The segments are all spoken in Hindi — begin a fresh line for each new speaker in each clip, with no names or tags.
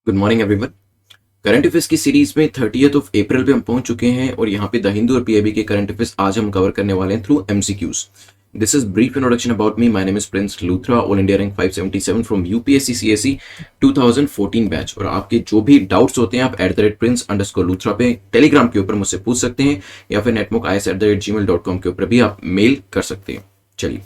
Good morning everyone. Current affairs की सीरीज में 30th ऑफ अप्रैल पे हम पहुंच चुके हैं और यहाँ पे द हिंदू और पीआईबी के करंट अफेयर्स आज हम कवर करने वाले हैं through MCQs. This is brief introduction about me. My name is Prince Luthra, all India rank 577 from UPSC CSE 2014 batch. और आपके जो भी डाउट्स होते हैं आप @prince_luthra पे टेलीग्राम के ऊपर मुझसे पूछ सकते हैं या फिर netmookis@gmail.com के ऊपर भी आप मेल कर सकते हैं। चलिए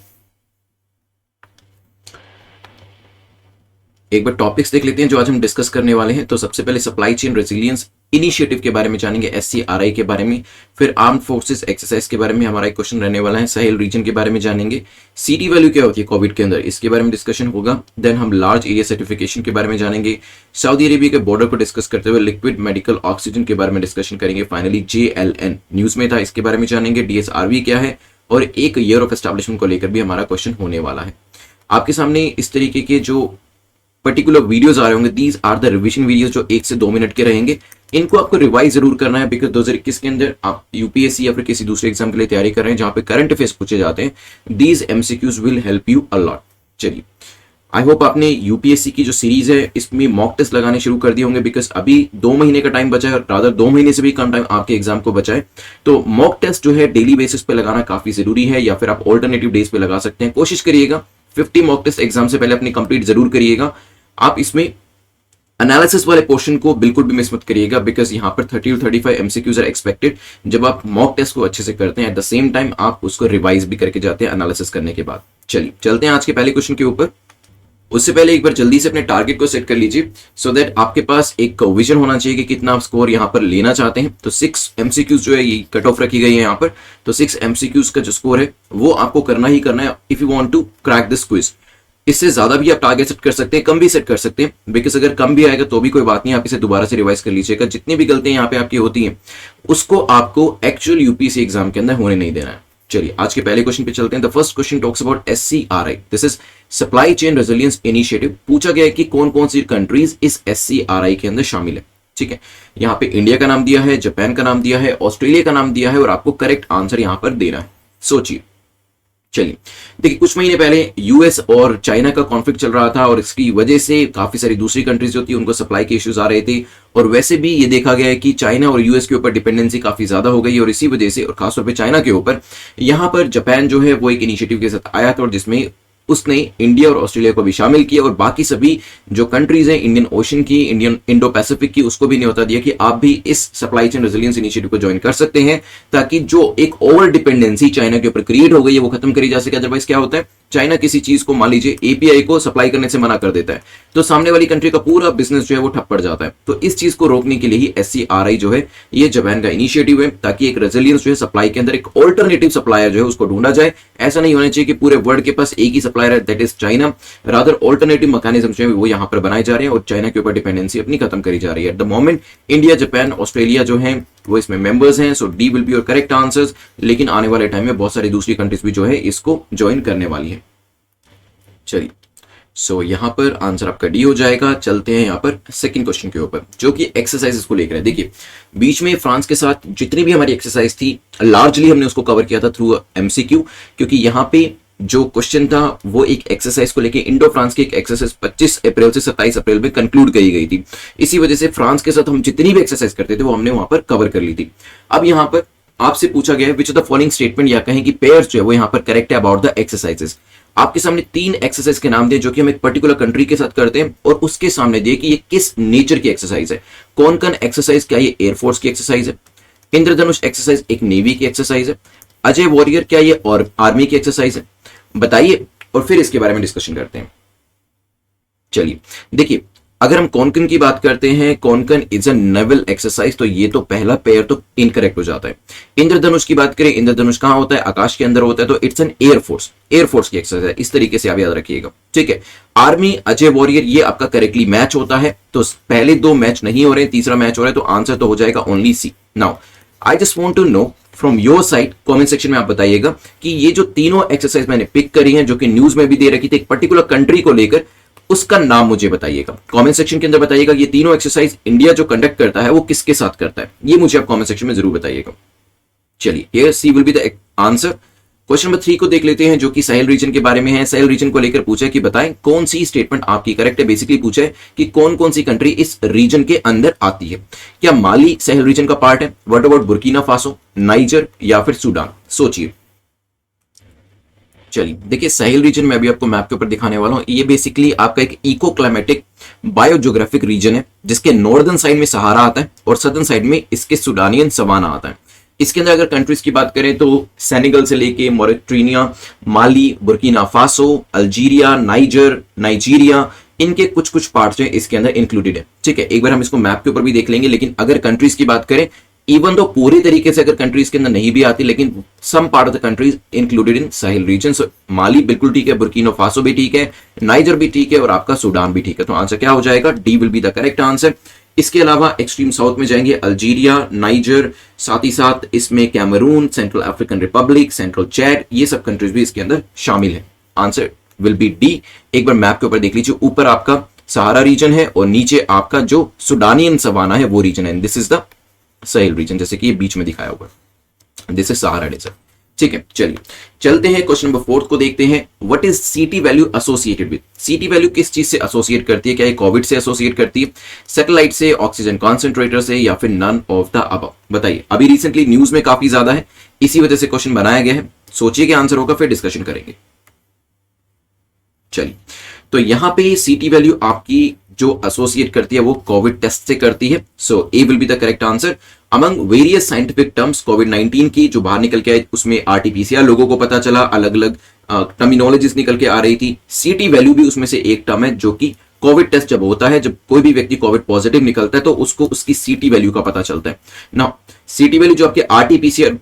एक बार टॉपिक्स देख लेते हैं जो आज हम डिस्कस करने वाले हैं। तो सबसे पहले सप्लाई चेन रेजिलियंस इनिशिएटिव के बारे में जानेंगे, SCRI के बारे में, फिर आर्म्ड फोर्सेस एक्सरसाइज के बारे में हमारा एक क्वेश्चन रहने वाला है, साहेल रीजन के बारे में जानेंगे, CD वैल्यू क्या होती है कोविड के अंदर इसके बारे में डिस्कशन होगा। देन हम लार्ज एरिया सर्टिफिकेशन के बारे में जानेंगे, सऊदी अरेबिया के बॉर्डर को डिस्कस करते हुए लिक्विड मेडिकल ऑक्सीजन के बारे में डिस्कशन करेंगे। फाइनली JLN न्यूज में था, इसके बारे में जानेंगे, DSRV क्या है और एक ईयर ऑफ एस्टैब्लिशमेंट को लेकर भी हमारा क्वेश्चन होने वाला है। आपके सामने इस तरीके के जो पर्टिकुलर वीडियोस आ रहे होंगे, these are the revision videos जो 1 से 2 मिनट के रहेंगे। इनको आपको रिवाइज जरूर करना है बिकॉज 2021 के अंदर आप यूपीएससी या फिर किसी दूसरे एग्जाम के लिए तैयारी कर रहे हैं जहां पे करंट अफेयर्स पूछे जाते हैं। These MCQs will help you a lot. चलिए आई होप आपने यूपीएससी की जो सीरीज है इसमें मॉक टेस्ट लगाने शुरू कर दिए होंगे बिकॉज अभी 2 महीने का टाइम बचा है, रादर 2 महीने से भी कम टाइम आपके एग्जाम को बचा है। तो मॉक टेस्ट जो है डेली बेसिस पे लगाना काफी जरूरी है या फिर आप ऑल्टरनेटिव डेज पे लगा सकते हैं। कोशिश करिएगा 50 मॉक टेस्ट एग्जाम से पहले अपनी कंप्लीट जरूर करिएगा। आप इसमें एनालिसिस वाले पोर्शन को बिल्कुल भी मिस मत करिएगा बिकॉज यहां पर 30 to 35 एमसीक्यूज आर एक्सपेक्टेड। जब आप मॉक टेस्ट को अच्छे से करते हैं एट द सेम टाइम आप उसको रिवाइज भी करके जाते हैं एनालिसिस करने के बाद। चलिए चलते हैं आज के पहले क्वेश्चन के ऊपर। उससे पहले एक बार जल्दी से अपने टारगेट को सेट कर लीजिए सो दैट आपके पास एक विजन होना चाहिए कि कितना आप स्कोर यहां पर लेना चाहते हैं। तो 6 एमसीक्यूज जो है ये कट ऑफ रखी गई है यहां पर। तो 6 एमसीक्यूज का जो स्कोर है वो आपको करना ही करना है if you want to crack this quiz. इससे ज्यादा भी आप टारगेट सेट कर सकते हैं, कम भी सेट कर सकते हैं बिकॉज अगर कम भी आएगा तो भी कोई बात नहीं, आप इसे दोबारा से रिवाइज कर लीजिएगा। जितनी भी गलतियां यहाँ पे आपकी होती हैं उसको आपको एक्चुअल यूपीएससी एग्जाम के अंदर होने नहीं देना है। चलिए आज के पहले क्वेश्चन पे चलते हैं। The first question talks about SCRI, this is supply chain resilience initiative. पूछा गया है कि कौन कौन सी कंट्रीज इस SCRI के अंदर शामिल है। ठीक है, यहाँ पे इंडिया का नाम दिया है, जापान का नाम दिया है, ऑस्ट्रेलिया का नाम दिया है और आपको करेक्ट आंसर यहां पर देना है। सोचिए। चलिए देखिए, कुछ महीने पहले यूएस और चाइना का कॉन्फ्लिक्ट चल रहा था और इसकी वजह से काफी सारी दूसरी कंट्रीज जो थी उनको सप्लाई के इश्यूज आ रहे थे और वैसे भी ये देखा गया है कि चाइना और यूएस के ऊपर डिपेंडेंसी काफी ज्यादा हो गई और इसी वजह से और खासतौर पे चाइना के ऊपर यहां पर जापान जो है वो एक इनिशिएटिव के साथ आया था और जिसमें उसने इंडिया और ऑस्ट्रेलिया को भी शामिल किया और बाकी सभी जो कंट्रीज हैं इंडियन ओशन की, इंडियन इंडो पैसिफिक की, उसको भी न्योता दिया कि आप भी इस सप्लाई चेन रेजिलियंस इनिशिएटिव को ज्वाइन कर सकते हैं ताकि जो एक ओवर डिपेंडेंसी चाइना के ऊपर क्रिएट हो गई है वो खत्म करी जा सके। अदरवाइज क्या होता है, चाइना किसी चीज को मान लीजिए एपीआई को सप्लाई करने से मना कर देता है तो सामने वाली कंट्री का पूरा बिजनेस जो है वो ठप पड़ जाता है। तो इस चीज को रोकने के लिए ही SCRI जो है ये जापान का इनिशिएटिव है ताकि एक रेजिलियंस जो है सप्लाई के अंदर एक ऑल्टरनेटिव सप्लायर जो है उसको ढूंढा जाए। ऐसा नहीं होना चाहिए कि पूरे वर्ल्ड के पास एक ही सप्लायर है, that is China. Rather alternative mechanism जो है वो यहां पर बनाए जा रहे हैं और चाइना के ऊपर डिपेंडेंसी अपनी खत्म करी जा रही है। At the moment India, Japan, Australia जो है वो इसमें मेंबर्स हैं। So D will be your correct answers. लेकिन आने वाले टाइम में बहुत सारी दूसरी कंट्रीज भी जो है इसको ज्वाइन करने वाली है। चलिए सो यहां पर आंसर आपका डी हो जाएगा। चलते हैं यहां पर सेकंड क्वेश्चन के ऊपर जो कि एक्सरसाइजेस को लेकर है। देखिए बीच में फ्रांस के साथ जितनी भी हमारी एक्सरसाइज थी लार्जली हमने उसको कवर किया था थ्रू एमसीक्यू क्योंकि यहां पे जो क्वेश्चन था वो एक एक्सरसाइज को लेके इंडो फ्रांस की एक एक्सरसाइज 25 अप्रैल से 27 अप्रैल में कंक्लूड करी गई थी। इसी वजह से फ्रांस के साथ हम जितनी भी एक्सरसाइज करते थे वो हमने वहां पर कवर कर ली थी। अब यहां पर आपसे पूछा गया है विच ऑफ द फॉलोइंग स्टेटमेंट या कहें कि पेयर्स जो है वो यहां पर करेक्ट है अबाउट द एक्सरसाइजेस। आपके सामने 3 एक्सरसाइज के नाम दिए जो कि हम एक पर्टिकुलर कंट्री के साथ करते हैं और उसके सामने दिए कि ये किस नेचर की एक्सरसाइज है। कौन कौन एक्सरसाइज, क्या ये एयरफोर्स की एक्सरसाइज है, इंद्रधनुष एक्सरसाइज एक नेवी की एक्सरसाइज है, अजय वॉरियर क्या ये और आर्मी की एक्सरसाइज है, बताइए और फिर इसके बारे में डिस्कशन करते हैं। चलिए देखिए, अगर हम कॉन्कन की बात करते हैं, Konkan is a naval exercise, तो ये तो पहला पेयर तो इनकरेक्ट हो जाता है। इंद्रधनुष की बात करें, इंद्रधनुष कहां होता है, आकाश के अंदर होता है, तो इट्स एन एयरफोर्स, एयरफोर्स की एक्सरसाइज है। इस तरीके से आप याद रखिएगा, ठीक है। आर्मी, अजय वॉरियर, ये आपका करेक्टली मैच होता है। तो पहले 2 मैच नहीं हो रहे, तीसरा मैच हो रहा है, तो आंसर तो हो जाएगा only C. Now I just want to know from your side, comment section में आप बताइएगा कि ये जो तीनों एक्सरसाइज मैंने पिक करी हैं जो कि न्यूज में भी दे रखी थी एक पर्टिकुलर कंट्री को लेकर, उसका नाम मुझे बताइएगा। कमेंट सेक्शन के अंदर बताइएगा ये तीनों एक्सरसाइज इंडिया जो कंडक्ट करता है वो किसके साथ करता है, ये मुझे आप कमेंट सेक्शन में जरूर बताइएगा। चलिए here C will be the answer. Question number 3 को देख लेते हैं जो कि साहेल रीजन के बारे में है। साहेल रीजन को लेकर पूछा है कि बताएं कौन सी स्टेटमेंट आपकी करेक्ट है। बेसिकली पूछा है कि कौन कौन सी कंट्री इस रीजन के अंदर आती है। क्या माली साहेल रीजन का पार्ट है? What about Burkina Faso, niger या फिर सूडान? सोचिए। चलिए देखिए, साहेल रीजन में अभी आपको मैप के ऊपर दिखाने वाला हूं। ये बेसिकली आपका एक इको क्लाइमेटिक बायोजियोग्राफिक रीजन है जिसके नॉर्दर्न साइड में सहारा आता है और सदर्न साइड में इसके सुडानियन सवाना आता है। इसके अंदर अगर कंट्रीज की बात करें तो सेनेगल से लेके Mauritania, Mali, Burkina Faso, Algeria, Niger, Nigeria, इनके कुछ कुछ पार्ट्स जो है इसके अंदर इंक्लूडेड है। ठीक है, एक बार हम इसको मैप के ऊपर भी देख लेंगे। लेकिन अगर कंट्रीज की बात करें, इवन तो पूरी तरीके से अगर कंट्रीज के अंदर नहीं भी आती, लेकिन some part of the countries included in Sahel region. So Mali बिल्कुल ठीक है, बुर्किना फासो भी ठीक है, नाइजर भी ठीक है और आपका सूडान भी ठीक है। तो आंसर क्या हो जाएगा? D will be the correct answer. इसके अलावा एक्सट्रीम साउथ में जाएंगे अल्जीरिया, नाइजर, साथ ही साथ इसमें Cameroon, central African Republic, Central Chad, ये सब कंट्रीज भी इसके अंदर शामिल है। Answer will be D. एक बार मैप के ऊपर देख लीजिए, ऊपर आपका सहारा रीजन है और नीचे आपका जो सुडानियन सवाना है वो रीजन है। This is the Sahel region, जैसे कि ये बीच में दिखाया हुआ है। This is Sahara desert. ठीक है, चलिए चलते हैं क्वेश्चन नंबर 4 को देखते हैं। व्हाट इज सीटी वैल्यू एसोसिएटेड विद? सीटी वैल्यू किस चीज से एसोसिएट करती है? क्या ये कोविड से एसोसिएट करती है, सैटेलाइट से, ऑक्सीजन कॉन्सेंट्रेटर से, या फिर नन ऑफ द अबव? बताइए। अभी रिसेंटली न्यूज में काफी ज्यादा है, इसी वजह से क्वेश्चन बनाया गया है। सोचिए क्या आंसर होगा, फिर डिस्कशन करेंगे। चलिए, तो यहां पे सीटी वैल्यू आपकी जो एसोसिएट करती है वो कोविड टेस्ट से करती है। So A will be the correct answer. Among various scientific terms, कोविड-19 की जो बाहर निकल के आई उसमें आरटीपीसीआर लोगों को पता चला, अलग अलग टर्मिनोलॉजीज निकल के आ रही थी। सीटी वैल्यू भी उसमें से एक टर्म है जो कि कोविड टेस्ट जब होता है, जब कोई भी व्यक्ति कोविड पॉजिटिव निकलता है तो उसको उसकी सीटी वैल्यू का पता चलता है। नाउ सीटी वैल्यू जो आपके आरटीपीसीआर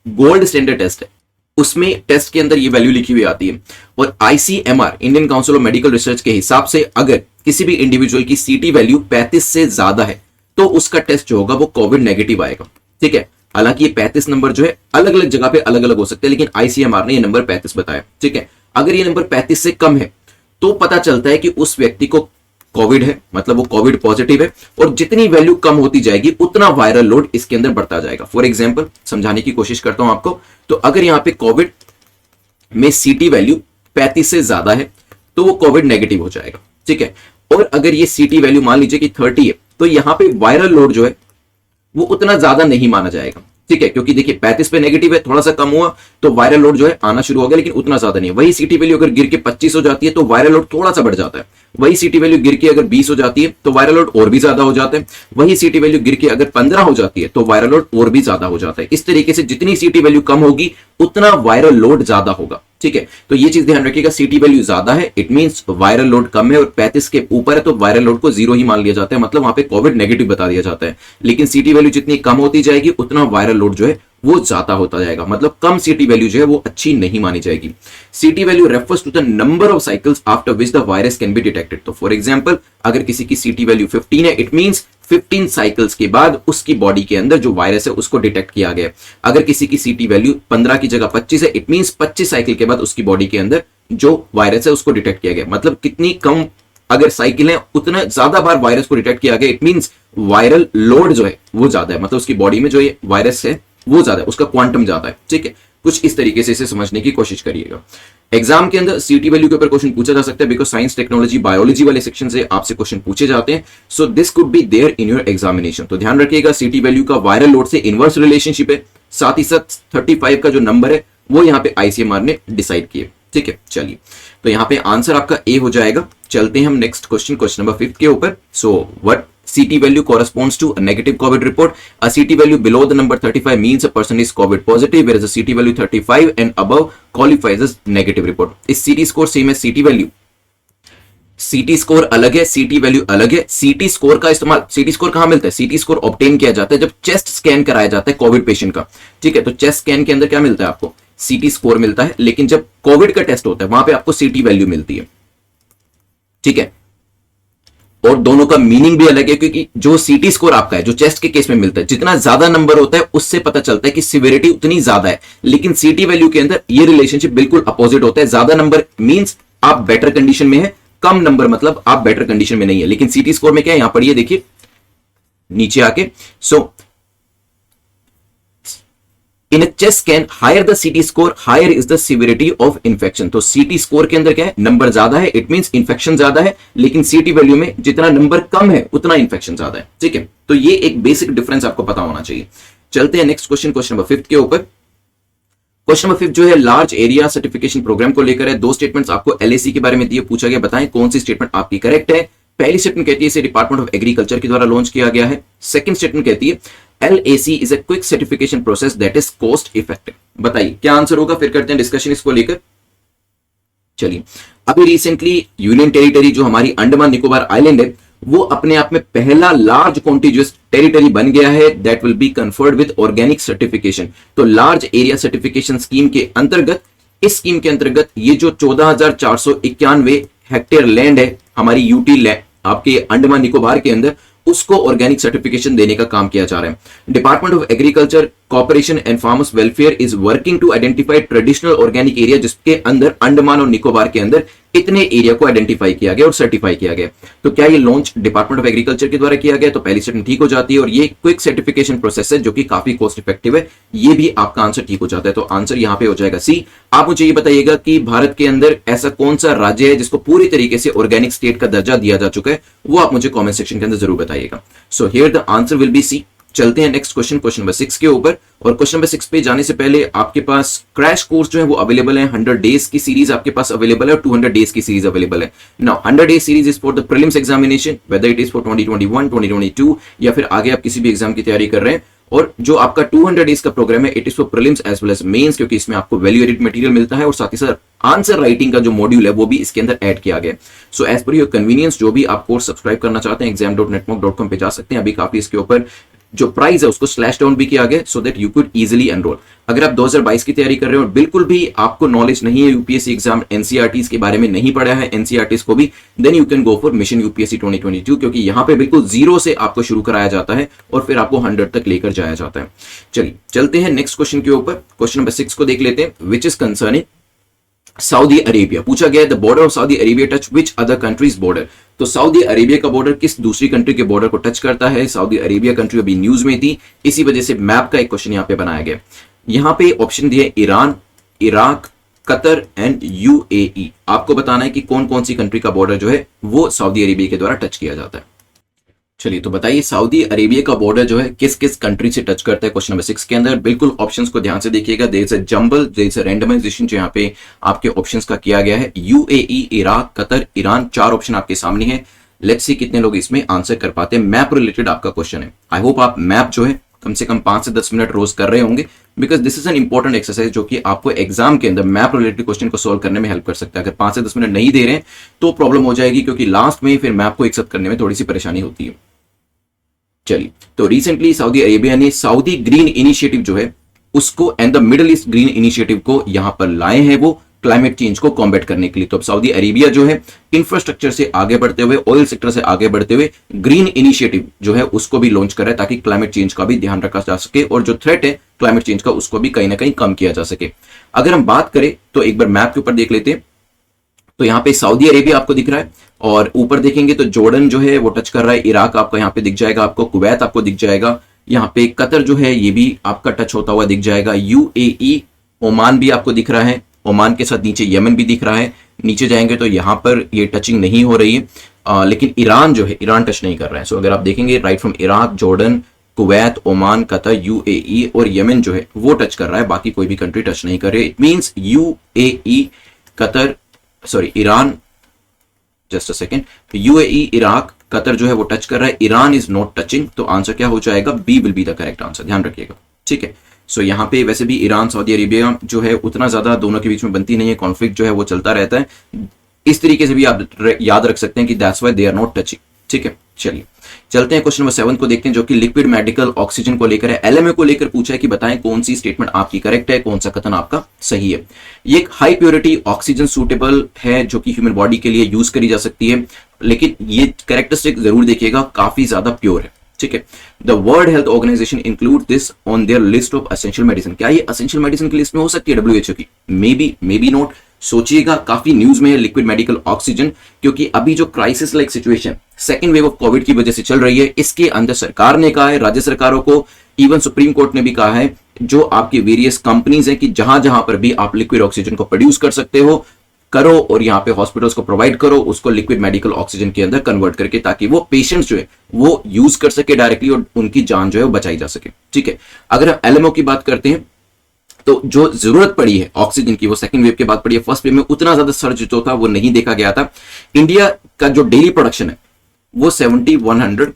गोल्ड स्टैंडर्ड टेस्ट है उसमें टेस्ट के अंदर ये वैल्यू लिखी हुई आती है। और ICMR, Indian council of medical research के हिसाब से अगर किसी भी इंडिविजुअल की सीटी वैल्यू 35 से ज्यादा है तो उसका टेस्ट जो होगा वो कोविड नेगेटिव आएगा। ठीक है, हालांकि ये 35 नंबर जो है अलग अलग जगह पे अलग अलग हो सकते हैं, लेकिन आईसीएमआर ने ये नंबर 35 बताया। ठीक है, अगर ये नंबर 35 से कम है तो पता चलता है कि उस व्यक्ति को कोविड है, मतलब वो कोविड पॉजिटिव है। और जितनी वैल्यू कम होती जाएगी उतना वायरल लोड इसके अंदर बढ़ता जाएगा। फॉर एग्जाम्पल समझाने की कोशिश करता हूं आपको, तो अगर यहां पे कोविड में सीटी वैल्यू 35 से ज्यादा है तो वो कोविड नेगेटिव हो जाएगा। ठीक है, और अगर ये सीटी वैल्यू मान लीजिए कि 30 है तो यहां पे वायरल लोड जो है वो उतना ज्यादा नहीं माना जाएगा। ठीक है, क्योंकि देखिए 35 पे नेगेटिव है, थोड़ा सा कम हुआ तो वायरल लोड जो है आना शुरू हो गया, लेकिन उतना ज्यादा नहीं है। वही सीटी वैल्यू अगर गिर के 25 हो जाती है तो वायरल लोड थोड़ा सा बढ़ जाता है। वही सीटी वैल्यू गिर के अगर 20 हो जाती है तो वायरल लोड और भी ज्यादा हो जाता है। वही सीटी वैल्यू गिर के अगर 15 हो जाती है तो वायरल लोड और भी ज्यादा हो जाता है। इस तरीके से जितनी सीटी वैल्यू कम होगी उतना वायरल लोड ज्यादा होगा। ठीक है, तो ये चीज ध्यान रखिएगा, सीटी वैल्यू ज्यादा है इट मींस वायरल लोड कम है, और 35 के ऊपर है तो वायरल लोड को 0 ही मान लिया जाता है, मतलब वहां पे कोविड नेगेटिव बता दिया जाता है। लेकिन सीटी वैल्यू जितनी कम होती जाएगी उतना वायरल लोड जो है वो ज्यादा होता जाएगा, मतलब कम सीटी वैल्यू जो है वो अच्छी नहीं मानी जाएगी। CT value refers to the number of cycles after which the virus can be detected. तो फॉर एग्जांपल अगर किसी की सीटी वैल्यू 15 है इट मींस 15 साइकिल्स के बाद उसकी बॉडी के अंदर जो वायरस है उसको डिटेक्ट किया गया। अगर किसी की सीटी वैल्यू 15 की जगह 25 है इट मींस 25 साइकिल के बाद उसकी बॉडी के अंदर जो वायरस है उसको डिटेक्ट किया गया। मतलब कितनी कम अगर साइकिल है उतना ज्यादा बार वायरस को डिटेक्ट किया गया, इट मींस वायरल लोड जो है वो ज्यादा है, मतलब उसकी बॉडी में जो ये वायरस है वो ज्यादा है, उसका क्वांटम ज्यादा है। ठीक है, कुछ इस तरीके से इसे समझने की कोशिश करिएगा। एग्जाम के अंदर सीटी वैल्यू के ऊपर क्वेश्चन पूछा जा सकता है, बिकॉज साइंस, टेक्नोलॉजी, बायोलॉजी वाले सेक्शन से आपसे क्वेश्चन पूछे जाते हैं। So this could be there in your examination. तो ध्यान रखिएगा सीटी वैल्यू का वायरल लोड से इनवर्स रिलेशनशिप है, साथ ही साथ 35 का जो नंबर है वो यहाँ पे आईसीएमआर ने डिसाइड किए। ठीक है, चलिए तो यहाँ पे आंसर आपका ए हो जाएगा। चलते हैं हम नेक्स्ट क्वेश्चन नंबर 5 के ऊपर। So what CT value corresponds to a negative COVID report. A CT value below the number 35 means a person is COVID positive, whereas a CT value 35 and above qualifies as negative report. इस CT score सेम है CT value? CT स्कोर अलग है, CT वैल्यू अलग है। CT स्कोर का इस्तेमाल, CT स्कोर कहां मिलता है? CT स्कोर ऑब्टेन किया जाता है जब चेस्ट स्कैन कराया जाता है कोविड पेशेंट का। ठीक है, तो चेस्ट स्कैन के अंदर क्या मिलता है आपको? CT स्कोर मिलता है, लेकिन जब कोविड का टेस्ट होता है वहां पे आपको CT वैल्यू मिलती है। ठीक है, और दोनों का मीनिंग भी अलग है, क्योंकि जो सीटी स्कोर आपका है जो चेस्ट के केस में मिलता है, जितना ज्यादा नंबर होता है उससे पता चलता है कि सिवियरिटी उतनी ज्यादा है। लेकिन सीटी वैल्यू के अंदर ये रिलेशनशिप बिल्कुल अपोजिट होता है। ज्यादा नंबर मींस आप बेटर कंडीशन में है, कम नंबर मतलब आप बेटर कंडीशन में नहीं है। लेकिन सीटी स्कोर में क्या है, यहां पढ़िए देखिए नीचे आके। So in a chest scan higher the CT score higher is the severity of infection. तो सीटी स्कोर के अंदर क्या है, नंबर ज्यादा है, इट मींस इन्फेक्शन ज्यादा है, लेकिन सीटी वैल्यू में जितना नंबर कम है उतना इन्फेक्शन ज्यादा है। ठीक है, तो ये एक बेसिक डिफरेंस आपको पता होना चाहिए। चलते हैं नेक्स्ट क्वेश्चन, क्वेश्चन नंबर 5 के ऊपर। क्वेश्चन नंबर 5 जो है लार्ज एरिया सर्टिफिकेशन प्रोग्राम को लेकर है। दो स्टेटमेंट्स आपको एलएसी के बारे में दिए, पूछा गया बताएं कौन सी स्टेटमेंट आपकी करेक्ट है। पहली स्टेटमेंट कहती है इसे डिपार्टमेंट ऑफ एग्रीकल्चर के द्वारा लॉन्च किया गया है। सेकंड स्टेटमेंट कहती है LAC is a quick certification process that is cost effective. बताइए क्या आंसर होगा, फिर करते हैं डिस्कशन इसको लेकर। चलिए, अभी रिसेंटली यूनियन टेरिटरी जो हमारी अंडमान निकोबार आइलैंड है वो अपने आप में पहला लार्ज कॉन्टिजियस टेरिटरी बन गया है that will be conferred with organic certification. तो लार्ज एरिया सर्टिफिकेशन स्कीम के अंतर्गत, इस स्कीम के अंतर्गत ये जो 14,491 हेक्टेयर लैंड है हमारी यूटी लैंड आपके अंडमान निकोबार के अंदर, उसको ऑर्गेनिक सर्टिफिकेशन देने का काम किया जा रहा है। Department of agriculture corporation and farmers welfare is working to identify traditional organic area, जिसके अंदर अंडमान और निकोबार के अंदर इतने एरिया को आइडेंटिफाई किया गया और सर्टिफाई किया गया। तो क्या ये लॉन्च डिपार्टमेंट ऑफ एग्रीकल्चर के द्वारा किया गया, तो पहली स्टेटमेंट ठीक हो जाती है। और ये क्विक सर्टिफिकेशन प्रोसेस है जो कि काफी कॉस्ट इफेक्टिव है, ये भी आपका आंसर ठीक हो जाता है। तो आंसर यहां पे हो जाएगा सी। आप मुझे ये बताइएगा कि भारत के अंदर ऐसा कौन सा राज्य है जिसको पूरी तरीके से ऑर्गेनिक स्टेट का दर्जा दिया जा चुका है, वो आप मुझे कॉमेंट सेक्शन के अंदर जरूर बताइएगा। So here the answer will be C. चलते हैं नेक्स्ट क्वेश्चन, क्वेश्चन नंबर 6 के ऊपर। और क्वेश्चन नंबर 6 पे जाने से पहले आपके पास क्रैश कोर्स जो है वो अवेलेबल है। 100 डेज की सीरीज आपके पास अवेलेबल है और 200 डेज की सीरीज अवेलेबल है। Now 100 days series is for the prelims examination, whether it is for 2021, 2022 या फिर आगे आप किसी भी एग्जाम की तैयारी कर रहे हैं। और जो आपका 200 डेज का प्रोग्राम है it is for prelims as well as mains, क्योंकि इसमें आपको वैल्यू एडिड मटेरियल मिलता है और साथ ही साथ आंसर राइटिंग का जो मॉड्यूल है वो भी इसके अंदर ऐड किया गया। So as per your convenience जो भी आप कोर्स सब्सक्राइब करना चाहते हैं exam.netmock.com पे जा सकते हैं। अभी काफी इसके ऊपर जो प्राइस है उसको स्लैश डाउन भी किया गया so that you could easily enrol. अगर आप 2022 की तैयारी कर रहे हो और बिल्कुल भी आपको नॉलेज नहीं है यूपीएससी एग्जाम एनसीईआरटीज के बारे में, नहीं पढ़ा है एनसीईआरटीज को भी, then you can go for mission UPSC 2022, क्योंकि यहां पे बिल्कुल जीरो से आपको शुरू कराया जाता है और फिर आपको 100 तक लेकर जाया जाता है। चलिए चलते हैं नेक्स्ट क्वेश्चन के ऊपर। क्वेश्चन नंबर 6 को देख लेते हैं, which is concerning Saudi Arabia. पूछा गया है the border of Saudi Arabia touch which other countries border. तो सऊदी अरेबिया का बॉर्डर किस दूसरी कंट्री के बॉर्डर को टच करता है। सऊदी अरेबिया कंट्री अभी न्यूज में थी, इसी वजह से मैप का एक क्वेश्चन यहां पे बनाया गया। यहां पे ऑप्शन दिए Iran, Iraq, Qatar and UAE. आपको बताना है कि कौन कौन सी कंट्री का बॉर्डर जो है वो सऊदी अरेबिया के द्वारा टच किया जाता है। चलिए तो बताइए सऊदी अरेबिया का बॉर्डर जो है किस किस कंट्री से टच करता है। क्वेश्चन नंबर 6 के अंदर बिल्कुल ऑप्शंस को ध्यान से देखिएगा। There is a jumble, there is a randomization जो यहाँ पे आपके ऑप्शंस का किया गया है। UAE, Iraq, Qatar, Iran, 4 option आपके सामने हैं। लेट्स सी कितने लोग इसमें आंसर कर पाते हैं। मैप रिलेटेड आपका क्वेश्चन है। आई होप आप मैप जो है कम से कम 5 से 10 मिनट रोज कर रहे होंगे, because this is an important exercise जो कि आपको एग्जाम के अंदर मैप रिलेटेड क्वेश्चन को सोल्व करने में हेल्प कर सकता है। अगर 5 से 10 मिनट नहीं दे रहे हैं तो प्रॉब्लम हो जाएगी, क्योंकि लास्ट में फिर मैप को एक्सेप्ट करने में थोड़ी सी परेशानी होती है। चलिए तो रिसेंटली सऊदी अरेबिया ने सऊदी ग्रीन इनिशिएटिव जो है उसको and the middle east green initiative को यहां पर लाए हैं, वो क्लाइमेट चेंज को कॉम्बैट करने के लिए। तो अब सऊदी अरेबिया जो है इंफ्रास्ट्रक्चर से आगे बढ़ते हुए, ऑयल सेक्टर से आगे बढ़ते हुए ग्रीन इनिशिएटिव जो है उसको भी लॉन्च कर रहा है, ताकि क्लाइमेट चेंज का भी ध्यान रखा जा सके और जो थ्रेट है क्लाइमेट चेंज का उसको भी कहीं ना कहीं कम किया जा सके। अगर हम बात करें तो एक बार मैप के ऊपर देख लेते हैं। तो यहाँ पे सऊदी अरेबिया आपको दिख रहा है और ऊपर देखेंगे तो जॉर्डन जो है वो टच कर रहा है, इराक आपको यहाँ पे दिख जाएगा, आपको कुवैत आपको दिख जाएगा, यहाँ पे कतर जो है ये भी आपका टच होता हुआ दिख जाएगा, यूएई, ओमान भी आपको दिख रहा है, ओमान के साथ नीचे यमन भी दिख रहा है। नीचे जाएंगे तो यहाँ पर ये टचिंग नहीं हो रही है, लेकिन ईरान जो है ईरान टच नहीं कर रहा है। सो अगर आप देखेंगे right from Iraq, Jordan, Kuwait, Oman, Qatar, UAE और यमन जो है वो टच कर रहा है, बाकी कोई भी कंट्री टच नहीं कर रही है। It means UAE, Qatar, sorry Iran, just a second, UAE, Iraq, Qatar जो है वो टच कर रहा है, ईरान इज नॉट टचिंग। तो आंसर क्या हो जाएगा, B will be the correct answer, ध्यान रखिएगा। ठीक है, सो यहाँ पे वैसे भी ईरान सऊदी अरेबिया जो है उतना ज्यादा दोनों के बीच में बनती नहीं है, कॉन्फ्लिक्ट जो है वो चलता रहता है। इस तरीके से भी आप याद रख सकते हैं कि that's why they are not touching. ठीक है, चलिए चलते हैं क्वेश्चन नंबर 7 को देखते हैं, जो कि लिक्विड मेडिकल ऑक्सीजन को लेकर है। एलएमए को लेकर पूछा है कि बताएं कौन सी स्टेटमेंट आपकी करेक्ट है, कौन सा कथन आपका सही है। ये एक हाई प्योरिटी ऑक्सीजन सूटेबल है जो कि ह्यूमन बॉडी के लिए यूज करी जा सकती है, लेकिन ये कैरेक्टरिस्टिक जरूर देखिएगा, काफी ज्यादा प्योर है। ठीक है। The world health organization include this on their list of essential medicine. क्या ये एसेंशियल मेडिसिन की लिस्ट में हो सकती है डब्ल्यूएचओ की? May be not. सोचिएगा, काफी न्यूज में है लिक्विड मेडिकल ऑक्सीजन, क्योंकि अभी जो crisis like situation second wave of Covid की वजह से चल रही है, इसके अंदर सरकार ने कहा है, राज्य सरकारों को, इवन सुप्रीम कोर्ट ने भी कहा है, जो आपकी वेरियस कंपनीज है कि जहां जहां पर भी आप लिक्विड ऑक्सीजन को प्रोड्यूस कर सकते हो करो और यहाँ पे हॉस्पिटल्स को प्रोवाइड करो, उसको लिक्विड मेडिकल ऑक्सीजन के अंदर कन्वर्ट करके, ताकि वो पेशेंट्स जो है वो यूज कर सके डायरेक्टली और उनकी जान जो है वो बचाई जा सके। ठीक है। अगर हम एलएमओ की बात करते हैं तो जो जरूरत पड़ी है ऑक्सीजन की वो सेकंड वेव के बाद पड़ी है। फर्स्ट वेव में उतना ज्यादा सर्ज जो था वो नहीं देखा गया था। इंडिया का जो डेली प्रोडक्शन है वो 7100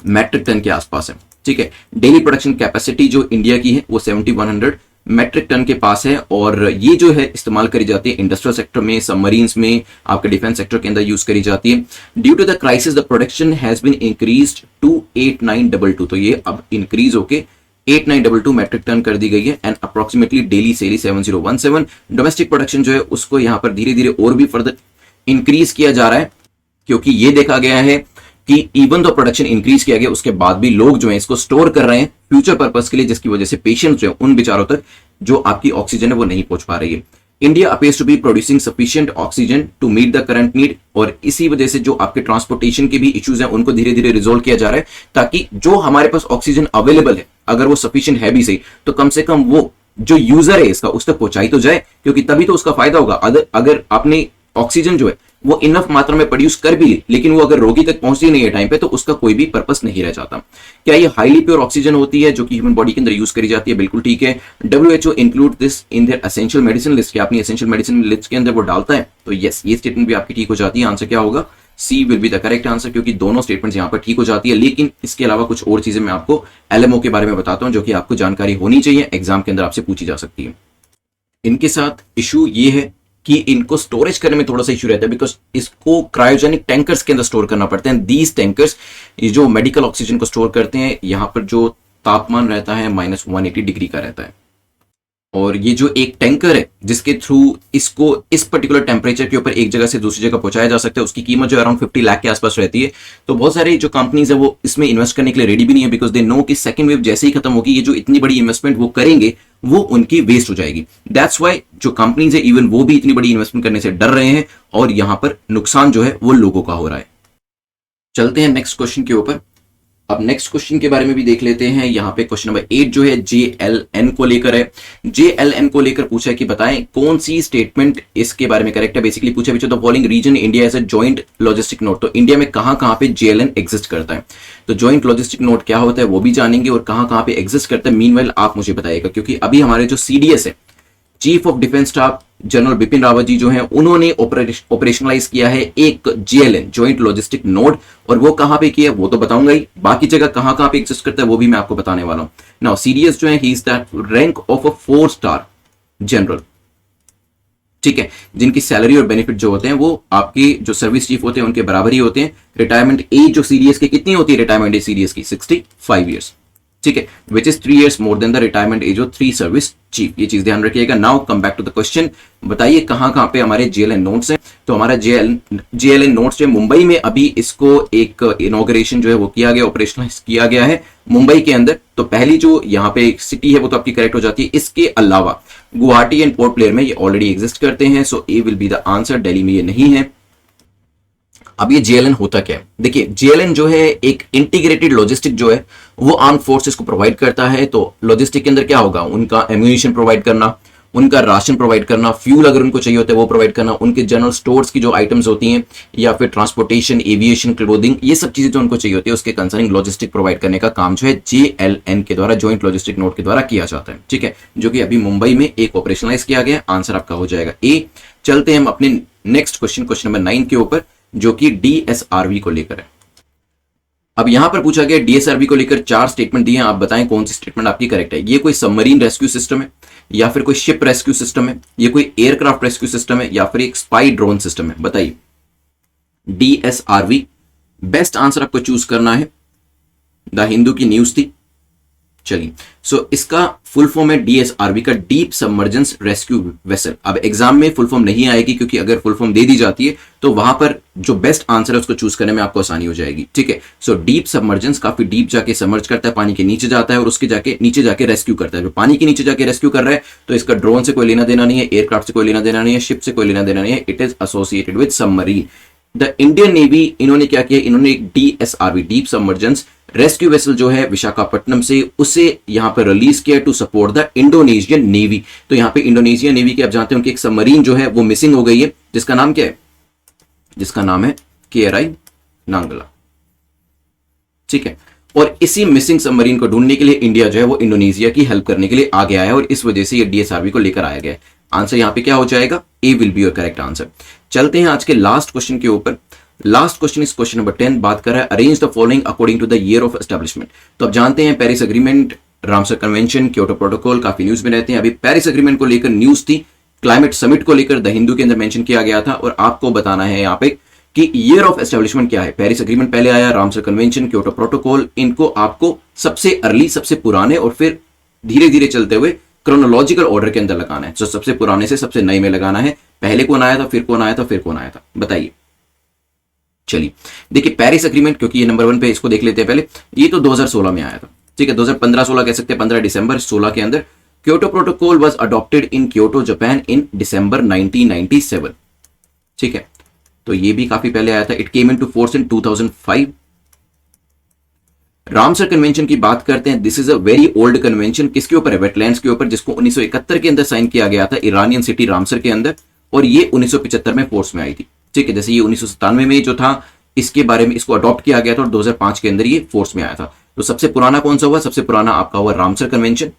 मैट्रिक टन के आसपास है। ठीक है। डेली प्रोडक्शन कैपेसिटी जो इंडिया की है वो 7100 मैट्रिक टन के पास है, और ये जो है इस्तेमाल करी जाती है इंडस्ट्रियल सेक्टर में, सबमरीन्स में, आपके डिफेंस सेक्टर के अंदर यूज करी जाती है। Due to the crisis the production has been increased to 8922, तो ये अब इंक्रीज होके 8922 मैट्रिक टन कर दी गई है। And approximately daily cell 7017। Domestic production जो है उसको यहां पर धीरे धीरे और भी फर्दर इंक्रीज किया जा रहा है, क्योंकि ये देखा गया है कि इवन दो प्रोडक्शन इंक्रीज किया गया उसके बाद भी लोग जो है इसको स्टोर कर रहे हैं फ्यूचर पर्पस के लिए, जिसकी वजह से पेशेंट्स जो है उन बेचारों तक जो आपकी ऑक्सीजन है वो नहीं पहुंच पा रही है। India appears to be producing sufficient oxygen to meet the current need, और इसी वजह से जो आपके ट्रांसपोर्टेशन के भी इश्यूज हैं उनको धीरे धीरे रिजोल्व किया जा रहा है, ताकि जो हमारे पास ऑक्सीजन अवेलेबल है अगर वो सफिशिएंट है भी सही, तो कम से कम वो जो यूजर है इसका उस तक पहुंचाई तो जाए, क्योंकि तभी तो उसका फायदा होगा। अगर आपने ऑक्सीजन जो है वो इनफ मात्रा में प्रोड्यूस कर भी ली, लेकिन वो अगर रोगी तक पहुंचती नहीं है टाइम पे, तो उसका कोई भी पर्पस नहीं रह जाता। क्या ये हाईली प्योर ऑक्सीजन होती है जो कि ह्यूमन बॉडी के अंदर यूज करी जाती है? बिल्कुल ठीक है। WHO include this in their essential medicine list. क्या अपनी एसेंशियल मेडिसिन लिस्ट के अंदर वो डालता है? तो यस, ये स्टेटमेंट भी आपकी ठीक हो जाती है। आंसर क्या होगा? C will be the correct answer, क्योंकि दोनों स्टेटमेंट्स यहां पर ठीक हो जाती है। लेकिन इसके अलावा कुछ और चीजें मैं आपको एलएमओ के बारे में बताता हूं जो कि आपको जानकारी होनी चाहिए, एग्जाम के अंदर आपसे पूछी जा सकती है। इनके साथ इशू ये है कि इनको स्टोरेज करने में थोड़ा सा इशू रहता है, बिकॉज इसको क्रायोजेनिक टैंकर्स के अंदर स्टोर करना पड़ता है। दीज टैंकर्स ये जो मेडिकल ऑक्सीजन को स्टोर करते हैं, यहां पर जो तापमान रहता है -180 डिग्री का रहता है, और ये जो एक टैंकर है जिसके थ्रू इसको इस पर्टिकुलर टेम्परेचर के ऊपर एक जगह से दूसरी जगह पहुंचाया जा सकता है, उसकी कीमत जो अराउंड 50 लाख के आसपास रहती है। तो बहुत सारे जो कंपनीज है वो इसमें इन्वेस्ट करने के लिए रेडी भी नहीं है, बिकॉज दे नो कि सेकंड वेव जैसे ही खत्म होगी ये जो इतनी बड़ी इन्वेस्टमेंट वो करेंगे वो उनकी वेस्ट हो जाएगी। दैट्स वाई जो कंपनीज है इवन वो भी इतनी बड़ी इन्वेस्टमेंट करने से डर रहे हैं, और यहां पर नुकसान जो है वो लोगों का हो रहा है। चलते हैं नेक्स्ट क्वेश्चन के ऊपर। अब नेक्स्ट क्वेश्चन के बारे में भी देख लेते हैं। यहाँ पे क्वेश्चन नंबर 8 जो है JLN को लेकर है। JLN को लेकर पूछा है कि बताएं कौन सी स्टेटमेंट इसके बारे में करेक्ट है। बेसिकली पूछा which of the following region India as a joint logistic node. तो इंडिया में कहां कहां पे JLN एग्जिस्ट करता है, तो जॉइंट लॉजिस्टिक नोड क्या होता है वो भी जानेंगे, और कहां कहां पे एग्जिस्ट करता है मीनवाइल आप मुझे बताइएगा, क्योंकि अभी हमारे जो CDS है, chief of defence staff general Bipin Rawat ji जो हैं उन्होंने ऑपरेशनलाइज किया है एक JLN जॉइंट लॉजिस्टिक नोड, और वो कहां पे किया वो तो बताऊंगा ही, बाकी जगह कहां कहां पे एग्जिस्ट करता है वो भी मैं आपको बताने वाला हूं। नाउ CDS जो है he is the rank of a 4 star general, ठीक है, जिनकी सैलरी और बेनिफिट जो होते हैं वो आपके जो सर्विस चीफ होते हैं उनके बराबर ही होते हैं। रिटायरमेंट एज जो CDS की कितनी होती है? रिटायरमेंट एज CDS की 65 ईयर्स, ठीक है, which is 3 years more than the retirement age of 3 service chief. ये चीज ध्यान रखिएगा। Now come back to the question, बताइए कहां कहां पे हमारे JLN नोट्स हैं। तो हमारा JLN नोट्स जो मुंबई में अभी इसको एक इनॉग्रेशन जो है वो किया गया, ऑपरेशनलाइज किया गया है मुंबई के अंदर। तो पहली जो यहाँ पे सिटी है वो तो आपकी करेक्ट हो जाती है। इसके अलावा गुवाहाटी एंड पोर्ट ब्लेयर में ये ऑलरेडी एग्जिस्ट करते हैं, so A will be the answer. Delhi में ये नहीं है। अब ये JLN होता क्या है? देखिए JLN जो है एक इंटीग्रेटेड लॉजिस्टिक जो है वो आर्म फोर्सेस को प्रोवाइड करता है। तो लॉजिस्टिक के अंदर क्या होगा? उनका एम्यूनिशन प्रोवाइड करना, उनका राशन प्रोवाइड करना, फ्यूल अगर उनको चाहिए होता है वो प्रोवाइड करना, उनके जनरल स्टोर्स की जो आइटम्स होती हैं, या फिर ट्रांसपोर्टेशन, एविएशन, क्लोथिंग, ये सब चीजें जो उनको चाहिए होती है उसके कंसर्निंग लॉजिस्टिक प्रोवाइड करने का काम जो है JLN के द्वारा, जॉइंट लॉजिस्टिक नोड के द्वारा किया जाता है, ठीक है, जो कि अभी मुंबई में एक ऑपरेशनलाइज किया गया। आंसर आपका हो जाएगा ए। चलते हैं हम अपने नेक्स्ट क्वेश्चन नंबर 9 के ऊपर, जो कि DSRV को लेकर है। अब यहां पर पूछा गया DSRV को लेकर 4 स्टेटमेंट दिए हैं, आप बताएं कौन सी स्टेटमेंट आपकी करेक्ट है। ये कोई सबमरीन रेस्क्यू सिस्टम है, या फिर कोई शिप रेस्क्यू सिस्टम है, ये कोई एयरक्राफ्ट रेस्क्यू सिस्टम है, या फिर एक स्पाई ड्रोन सिस्टम है? बताइए। DSRV बेस्ट आंसर आपको चूज करना है। द हिंदू की न्यूज थी, चलिए, सो इसका फुल फॉर्म है डीएसआरवी का, डीप सबमर्जेंस रेस्क्यू वेसल। अब एग्जाम में फुल फॉर्म नहीं आएगी, क्योंकि अगर फुल फॉर्म दे दी जाती है तो वहां पर जो बेस्ट आंसर है उसको चूज करने में आपको आसानी हो जाएगी। ठीक है, सो डीप सबमर्जेंस, काफी डीप जाके सबमर्ज करता है, पानी के नीचे जाता है और उसके जाके नीचे जाके रेस्क्यू करता है। जो पानी के नीचे जाके रेस्क्यू कर रहा है तो इसका ड्रोन से कोई लेना देना नहीं है, एयरक्राफ्ट से कोई लेना देना नहीं है, शिप से कोई लेना देना नहीं है, it is associated with submarine. The Indian navy इन्होंने क्या किया, इन्होंने एक DSRV, deep submergence rescue vessel जो है विशाखापट्टनम से, उसे यहां पर रिलीज किया to support the Indonesian navy. तो यहां पे इंडोनेशिया नेवी के आप जानते हो कि एक सबमरीन जो है वो मिसिंग हो गई है, जिसका नाम क्या है, जिसका नाम है KRI नांगला। ठीक है, और इसी मिसिंग सबमरीन को ढूंढने के लिए इंडिया जो है वो इंडोनेशिया की हेल्प करने के लिए आ गया है, और इस वजह से ये डीएसआरवी को लेकर आया गया है। आंसर यहां पे क्या हो जाएगा, A will be your correct answer. चलते हैं आज के लास्ट क्वेश्चन के ऊपर। लास्ट क्वेश्चन इस क्वेश्चन नंबर 10 बात कर रहा है arrange the following according to the year of establishment. तो अब जानते हैं Paris agreement, Ramsar convention, Kyoto protocol काफी न्यूज में रहते हैं। अभी पेरिस एग्रीमेंट को लेकर न्यूज थी, क्लाइमेट समिट को लेकर द हिंदू के अंदर मेंशन किया गया था, और आपको बताना है यहाँ पे कि ईयर ऑफ एस्टेब्लिशमेंट क्या है। पेरिस एग्रीमेंट पहले आया, रामसर कन्वेंशन, क्योटो प्रोटोकॉल, इनको आपको सबसे अर्ली, सबसे पुराने और फिर धीरे धीरे चलते हुए क्रोनोलॉजिकल ऑर्डर के अंदर लगाना है। तो सबसे पुराने से सबसे नए में लगाना है, पहले कौन आया था, फिर कौन आया था, फिर कौन आया था, बताइए। चलिए देखिए, पेरिस एग्रीमेंट, क्योंकि ये नंबर 1 पे, इसको देख लेते हैं पहले। ये तो 2016 में आया था। ठीक है, 2015-16 कह सकते हैं, 15 दिसंबर 16 के अंदर। Kyoto protocol was adopted in Kyoto Japan in December 1997। ठीक है, तो ये भी काफी पहले आया था। It came into force in 2005। Ramsar convention की बात करते हैं, this is a very old convention. किसके ऊपर है, वेटलैंड्स के ऊपर, जिसको 1971 के अंदर साइन किया गया था ईरानियन सिटी रामसर के अंदर, और ये 1975 में फोर्स में आई थी। ठीक है, जैसे ये 1997 में जो था, इसके बारे में इसको अडॉप्ट किया गया था, और 2005 के अंदर ये फोर्स में आया था। तो सबसे पुराना कौन सा हुआ, सबसे पुराना आपका हुआ रामसर कन्वेंशन।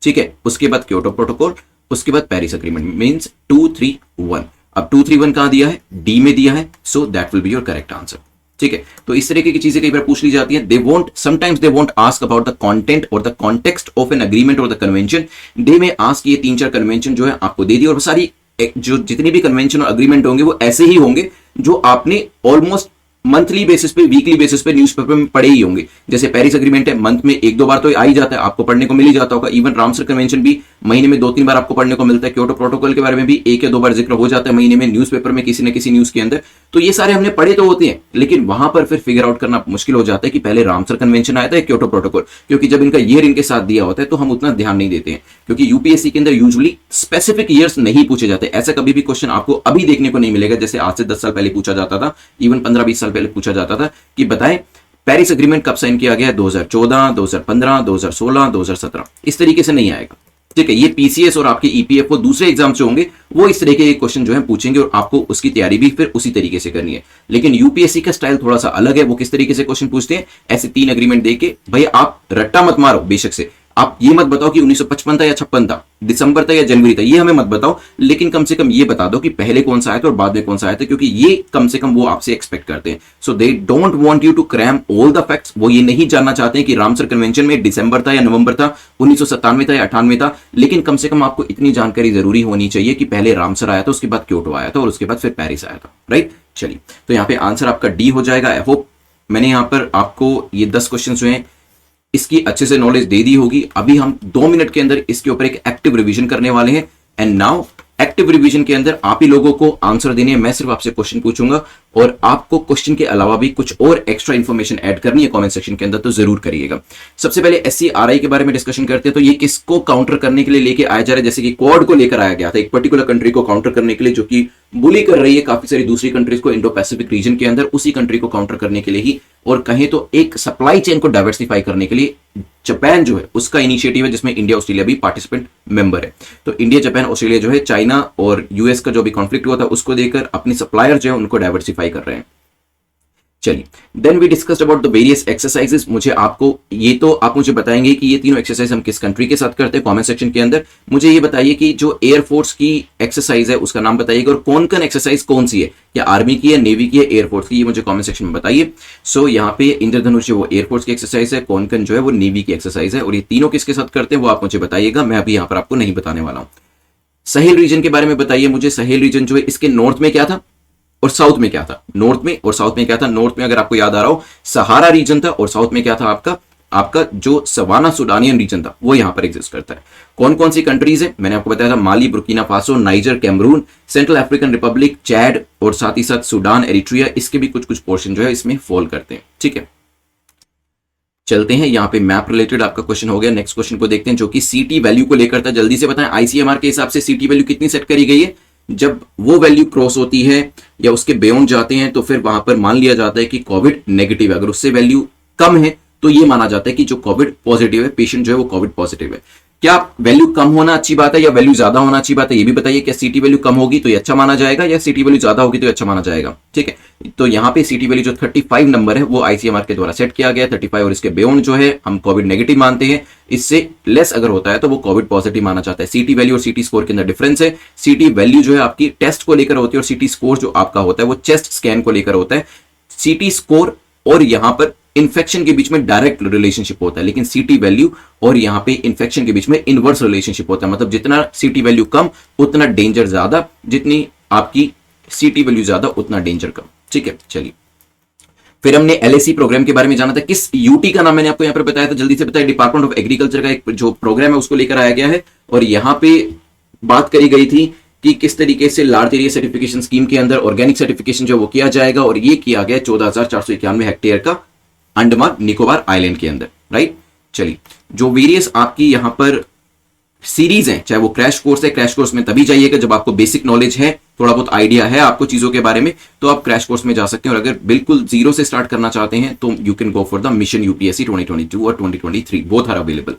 ठीक है, उसके बाद क्योटो प्रोटोकॉल, उसके बाद पेरिस एग्रीमेंट, मींस 231। अब 231 कहां दिया है, डी में दिया है, so that will be your correct answer. ठीक है, तो इस तरीके की चीजें कई बार पूछ ली जाती हैं। They won't, sometimes they won't ask about the content और the context of an agreement और the convention. They may ask, ये 3-4 कन्वेंशन जो है आपको दे दी, और सारी जो जितनी भी कन्वेंशन और अग्रीमेंट होंगे वो ऐसे ही होंगे जो आपने ऑलमोस्ट मंथली बेसिस पे, वीकली बेसिस पे न्यूज़पेपर में पढ़े ही होंगे। जैसे पेरिस एग्रीमेंट है, मंथ में 1-2 बार तो आ ही जाता है, आपको पढ़ने को मिल ही जाता होगा। इवन रामसर कन्वेंशन भी महीने में 2-3 बार आपको पढ़ने को मिलता है। क्योटो प्रोटोकॉल के बारे में भी 1 या 2 बार जिक्र हो जाता है महीने में न्यूज़पेपर में, किसी न किसी न्यूज के अंदर। तो ये सारे हमने पढ़े तो होते हैं, लेकिन वहां पर फिर फिगर आउट करना मुश्किल हो जाता है कि पहले रामसर कन्वेंशन आया था, क्योटो प्रोटोकॉल, क्योंकि जब इनका ईयर इनके साथ दिया होता है तो हम उतना ध्यान नहीं देते हैं, क्योंकि यूपीएससी के अंदर यूजुअली स्पेसिफिक ईयर्स नहीं पूछे जाते। ऐसा कभी भी क्वेश्चन आपको अभी देखने को नहीं मिलेगा, जैसे आज से 10 साल पहले पूछा जाता था, इवन 15-20 साल पहले पूछा जाता था कि बताएं पेरिस एग्रीमेंट कब साइन किया गया, 2014, 2015, 2016, 2017। इस तरीके से नहीं आएगा। ठीक है, ये पीसीएस और आपके ईपीएफओ दूसरे एग्जाम जो होंगे वो इस तरीके के क्वेश्चन जो है पूछेंगे, और आपको उसकी तैयारी भी फिर उसी तरीके से करनी है। लेकिन यूपीएससी का स्टाइल थोड़ा सा अलग है। वो किस तरीके से क्वेश्चन पूछते हैं, ऐसे 3 एग्रीमेंट देके, भाई आप रट्टा मत मारो, बेशक से आप ये मत बताओ कि 1955 था या 56 था, दिसंबर था या जनवरी था, ये हमें मत बताओ, लेकिन कम से कम ये बता दो कि पहले कौन सा आया था और बाद में कौन सा आया था, क्योंकि ये कम से कम वो आपसे एक्सपेक्ट करते हैं। So they don't want you to cram all the facts. वो ये नहीं जानना चाहते हैं कि रामसर कन्वेंशन में दिसंबर था या नवंबर था, 1997 था या 98 था, लेकिन कम से कम आपको इतनी जानकारी जरूरी होनी चाहिए कि पहले रामसर आया था, उसके बाद क्योटो आया था, और उसके बाद फिर पेरिस आया था। राइट, चलिए, तो यहाँ पे आंसर आपका डी हो जाएगा। आई होप मैंने यहाँ पर आपको ये 10 क्वेश्चन जो हैं इसकी अच्छे से नॉलेज दे दी होगी। अभी हम 2 मिनट के अंदर इसके ऊपर एक एक्टिव रिवीजन करने वाले हैं। एंड नाउ एक्टिव रिवीजन के अंदर आप ही लोगों को आंसर देने हैं, मैं सिर्फ आपसे क्वेश्चन पूछूंगा, और आपको क्वेश्चन के अलावा भी कुछ और एक्स्ट्रा इंफॉर्मेशन ऐड करनी है कमेंट सेक्शन के अंदर, तो जरूर करिएगा। सबसे पहले SCRI के बारे में डिस्कशन करते हैं। तो ये किसको काउंटर करने के लिए लेके आया जा रहा है, जैसे कि क्वाड को लेकर आया गया था, एक पर्टिकुलर कंट्री को काउंटर करने के लिए, जो कि बुली कर रही है काफी सारी दूसरी कंट्रीज को इंडो पैसिफिक रीजन के अंदर, उसी कंट्री को काउंटर करने के लिए ही, और कहें तो एक सप्लाई चेन को डाइवर्सिफाई करने के लिए जापान जो है उसका इनिशिएटिव है, जिसमें इंडिया ऑस्ट्रेलिया भी पार्टिसिपेंट मेंबर है। तो इंडिया, जापान, ऑस्ट्रेलिया जो है चाइना और यूएस का जो भी कॉन्फ्लिक्ट हुआ था उसको देकर अपनी सप्लायर जो है उनको डाइवर्सिफाई कर रहे हैं। चलिए, then we discussed about the various exercises. मुझे आपको ये तो आप मुझे बताएंगे कि ये तीनों एक्सरसाइज हम किस कंट्री के साथ करते हैं, कमेंट सेक्शन के अंदर मुझे ये बताइए कि जो एयरफोर्स की एक्सरसाइज है उसका नाम बताइएगा, और कौन कौन एक्सरसाइज कौन सी है, या आर्मी की है, नेवी की है, एयरफोर्स की, ये मुझे कमेंट सेक्शन में बताइए। सो यहाँ पे इंद्रधनुष वो एयरफोर्स की एक्सरसाइज है, कौन जो है वो नेवी की एक्सरसाइज है, और ये तीनों किसके साथ करते हैं वो आप मुझे बताइएगा। मैं अभी यहाँ पर आपको नहीं बताने वाला हूँ। सहेल रीजन के बारे में बताइए मुझे। सहेल रीजन जो है इसके नॉर्थ में क्या था और साउथ में क्या था, नॉर्थ में और साउथ में क्या था। नॉर्थ में अगर आपको याद आ रहा हो सहारा रीजन था, और साउथ में क्या था आपका आपका जो सवाना सुडानियन रीजन था वो यहां पर एग्जिस्ट करता है। कौन कौन सी कंट्रीज है मैंने आपको बताया था, Mali, Burkina Faso, Niger, Cameroon, central African republic, Chad और साथ ही साथ सूडान, एरिट्रिया, इसके भी कुछ कुछ पोर्शन जो है इसमें फॉल करते हैं। ठीक है, चलते हैं यहाँ पे मैप रिलेटेड आपका क्वेश्चन हो गया। नेक्स्ट क्वेश्चन को देखते हैं जो कि सीटी वैल्यू को लेकर था। जल्दी से बताएं आईसीएमआर के हिसाब से सीटी वैल्यू कितनी सेट करी गई है। जब वो वैल्यू क्रॉस होती है या उसके बियॉन्ड जाते हैं तो फिर वहां पर मान लिया जाता है कि कोविड नेगेटिव है। अगर उससे वैल्यू कम है तो ये माना जाता है कि जो कोविड पॉजिटिव है, पेशेंट जो है वो कोविड पॉजिटिव है। क्या वैल्यू कम होना अच्छी बात है या वैल्यू ज्यादा होना अच्छी बात है, ये भी बताइए। क्या सीटी वैल्यू कम होगी तो ये अच्छा माना जाएगा या सीटी वैल्यू ज्यादा होगी तो ये अच्छा माना जाएगा। ठीक है, तो यहाँ पे सीटी वैल्यू जो 35 नंबर है वो आईसीएमआर के द्वारा सेट किया गया। 35 और इसके बियॉन्ड जो है हम कोविड नेगेटिव मानते हैं, इससे लेस अगर होता है तो वो कोविड पॉजिटिव माना जाता है। सीटी वैल्यू और सीटी स्कोर के अंदर डिफरेंस है। सीटी वैल्यू जो है आपकी टेस्ट को लेकर होती है और सीटी स्कोर जो आपका होता है वो चेस्ट स्कैन को लेकर होता है। सीटी स्कोर और यहां पर इन्फेक्शन के बीच में डायरेक्ट रिलेशनशिप होता है, लेकिन सीटी वैल्यू और यहां पे इन्फेक्शन के बीच में इनवर्स रिलेशनशिप होता है। मतलब जितना सीटी वैल्यू कम उतना डेंजर ज्यादा, जितनी आपकी सीटी वैल्यू ज्यादा उतना डेंजर कम। ठीक है, चलिए फिर हमने एलएसी प्रोग्राम के बारे में जाना था। किस यूटी का नाम मैंने आपको यहां पर बताया था, जल्दी से बताया। डिपार्टमेंट ऑफ एग्रीकल्चर का एक जो प्रोग्राम है उसको लेकर आया गया है और यहां पे बात करी गई थी कि किस तरीके से लार्ज एरिया सर्टिफिकेशन स्कीम के अंदर ऑर्गेनिक सर्टिफिकेशन जो वो किया जाएगा और ये किया गया 14,491 हेक्टेयर का अंडमान निकोबार आइलैंड के अंदर। राइट, चलिए जो वेरियस आपकी यहां पर सीरीज है, चाहे वो क्रैश कोर्स है, क्रैश कोर्स में तभी जाइएगा जब आपको बेसिक नॉलेज है, थोड़ा बहुत आइडिया है आपको चीजों के बारे में, तो आप क्रैश कोर्स में जा सकते हैं। और अगर बिल्कुल जीरो से स्टार्ट करना चाहते हैं तो you can go for the mission UPSC 2022 और 2023, बोथ आर अवेलेबल।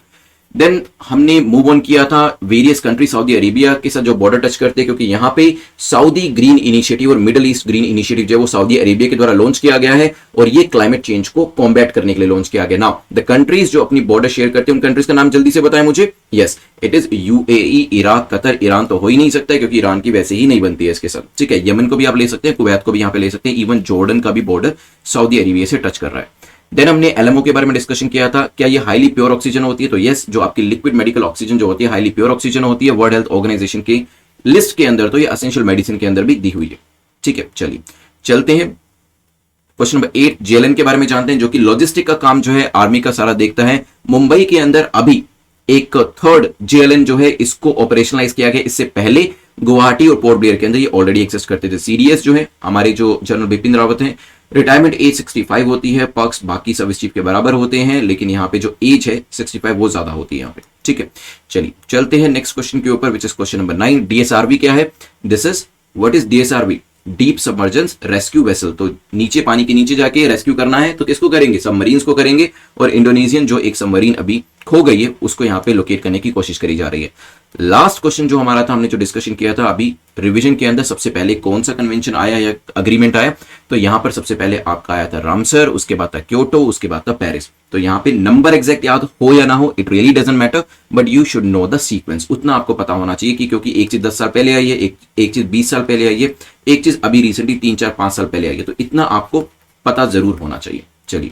देन हमने मूव ऑन किया था वेरियस कंट्री, सऊदी अरेबिया के साथ जो बॉर्डर टच करते हैं, क्योंकि यहां पे सऊदी ग्रीन इनिशिएटिव और मिडिल ईस्ट ग्रीन इनिशिएटिव जो है वो सऊदी अरेबिया के द्वारा लॉन्च किया गया है और ये क्लाइमेट चेंज को कॉम्बैट करने के लिए लॉन्च किया गया। नाउ द कंट्रीज जो अपनी बॉर्डर शेयर करते हैं उन कंट्रीज का नाम जल्दी से बताएं मुझे। Yes, it is UAE, Iraq, Qatar. Iran तो हो ही नहीं सकता है क्योंकि ईरान की वैसे ही नहीं बनती है इसके साथ। ठीक है, यमन को भी आप ले सकते हैं, कुवैत को भी यहां पे ले सकते हैं, इवन जॉर्डन का भी बॉर्डर सऊदी अरेबिया से टच कर रहा है। देन हमने एलएमओ के बारे में डिस्कशन किया था। क्या ये हाईली प्योर ऑक्सीजन होती है, तो यस, जो आपकी लिक्विड मेडिकल ऑक्सीजन जो होती है हाईली प्योर ऑक्सीजन होती है। वर्ल्ड हेल्थ ऑर्गेनाइजेशन की लिस्ट के अंदर तो ये एसेंशियल मेडिसिन के अंदर भी दी हुई है। ठीक है, चलिए चलते हैं क्वेश्चन नंबर 8 जेएलएन के बारे में जानते हैं, जो कि लॉजिस्टिक का काम जो है आर्मी का सारा देखता है। मुंबई के अंदर अभी एक थर्ड जेएलएन जो है इसको ऑपरेशनलाइज किया गया। इससे पहले गुवाहाटी और पोर्ट ब्लेयर के अंदर ये ऑलरेडी एग्जिस्ट करते थे। सीडीएस जो है हमारे जो जनरल बिपिन रावत हैं, रिटायरमेंट एज 65 होती है, पक्ष बाकी सर्विस चीफ के बराबर होते हैं, लेकिन यहाँ पे जो एज है 65 वो ज्यादा होती है यहाँ पे। ठीक है, चलिए चलते हैं नेक्स्ट क्वेश्चन के ऊपर, which is question number 9। DSRV क्या है? This is what is DSRV? Deep submergence rescue vessel. तो नीचे पानी के नीचे जाके रेस्क्यू करना है तो किसको करेंगे? सबमरीन्स को करेंगे। और इंडोनेशियन जो एक सबमरीन अभी खो गई है उसको यहाँ पे लोकेट करने की कोशिश करी जा रही है। लास्ट क्वेश्चन जो हमारा था, हमने जो डिस्कशन किया था अभी रिवीजन के अंदर, सबसे पहले कौन सा कन्वेंशन आया या अग्रीमेंट आया, तो यहां पर सबसे पहले आपका आया था रामसर, उसके बाद था क्योटो, उसके बाद था पेरिस। तो यहां पे नंबर एग्जैक्ट याद हो या ना हो, it really doesn't matter, but you should know the sequence. उतना आपको पता होना चाहिए कि क्योंकि एक चीज 10 साल पहले आई है, एक चीज 20 साल पहले आई है, एक चीज अभी रिसेंटली 3, 4, 5 साल पहले आई है, तो इतना आपको पता जरूर होना चाहिए। चलिए,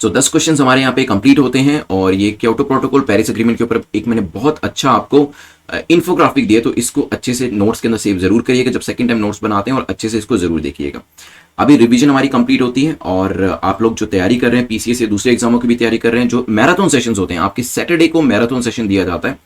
सो 10 क्वेश्चंस हमारे यहाँ पे कंप्लीट होते हैं और ये क्योटो प्रोटोकॉल पेरिस एग्रीमेंट के ऊपर एक मैंने बहुत अच्छा आपको इन्फोग्राफिक दिया, तो इसको अच्छे से नोट्स के अंदर सेव जरूर करिएगा जब सेकंड टाइम नोट्स बनाते हैं और अच्छे से इसको जरूर देखिएगा। अभी रिवीजन हमारी कंप्लीट होती है और आप लोग जो तैयारी कर रहे हैं पीसीएस या दूसरे एग्जामों की भी तैयारी कर रहे हैं, जो मैराथन सेशंस होते हैं आपके सैटरडे को मैराथन सेशन दिया जाता है।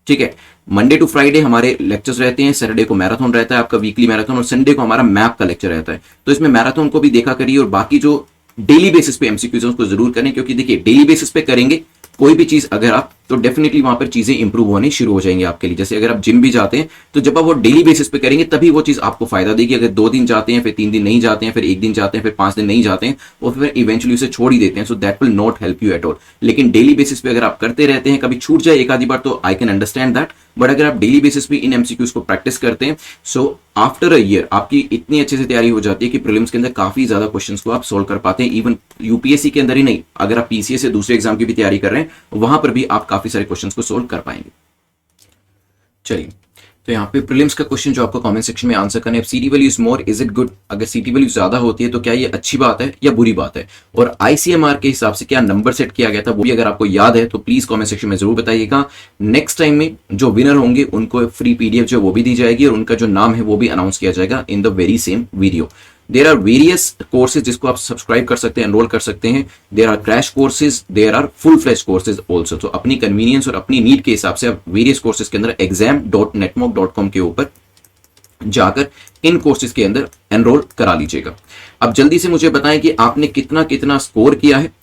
ठीक है, मंडे टू फ्राइडे हमारे लेक्चर्स रहते हैं, सैटरडे को मैराथन रहता है आपका वीकली मैराथन, और संडे को हमारा मैप का लेक्चर रहता है। तो इसमें मैराथन को भी देखा करिए और बाकी जो डेली बेसिस पे एमसीक्यूज उसको जरूर करें, क्योंकि देखिए डेली बेसिस पे करेंगे कोई भी चीज अगर आप, तो डेफिनेटली वहां पर चीजें इंप्रूव होनी शुरू हो जाएंगी आपके लिए। जैसे अगर आप जिम भी जाते हैं तो जब आप वो डेली बेसिस पे करेंगे तभी वो चीज आपको फायदा देगी। अगर 2 दिन जाते हैं, फिर 3 दिन नहीं जाते हैं, फिर 1 दिन जाते हैं, फिर 5 दिन नहीं जाते हैं और फिर इवेंचुअली उसे छोड़ ही देते हैं, so that will not help you at all. लेकिन डेली बेसिस पे अगर आप करते रहते हैं, कभी छूट जाए एक आधी बार तो I can understand that, but अगर आप डेली बेसिस पे इन एमसीक्यूज को प्रैक्टिस करते हैं, सो आफ्टर अ ईयर आपकी इतनी अच्छे से तैयारी हो जाती है कि प्रीलिम्स के अंदर काफी ज्यादा क्वेश्चंस को आप सोल्व कर पाते हैं। इवन यूपीएससी के अंदर ही नहीं, अगर आप पीसीएस से दूसरे एग्जाम की भी तैयारी कर रहे हैं वहां पर भी आप काफी सारे क्वेश्चंस को सोल्व कर पाएंगे। चलिए, तो यहाँ पे प्रीलिम्स का क्वेश्चन जो आपको कमेंट सेक्शन में आंसर करने, सीटी value is more, is it good? अगर सीटी वैल्यू ज्यादा होती है तो क्या ये अच्छी बात है या बुरी बात है? और आईसीएमआर के हिसाब से क्या नंबर सेट किया गया था वो भी अगर आपको याद है तो प्लीज कमेंट सेक्शन में जरूर बताइएगा। नेक्स्ट टाइम में जो विनर होंगे उनको फ्री पीडीएफ जो वो भी दी जाएगी और उनका जो नाम है वो भी अनाउंस किया जाएगा in the very same video. There are various courses जिसको आप सब्सक्राइब कर सकते हैं, एनरोल कर सकते हैं। There are crash courses, there are full fledge courses also. तो अपनी कन्वीनियंस और अपनी नीड के हिसाब से आप वेरियस कोर्सेज के अंदर exam.netmock.com के ऊपर जाकर इन कोर्सेज के अंदर एनरोल करा लीजिएगा। अब जल्दी से मुझे बताएं कि आपने कितना कितना स्कोर किया है।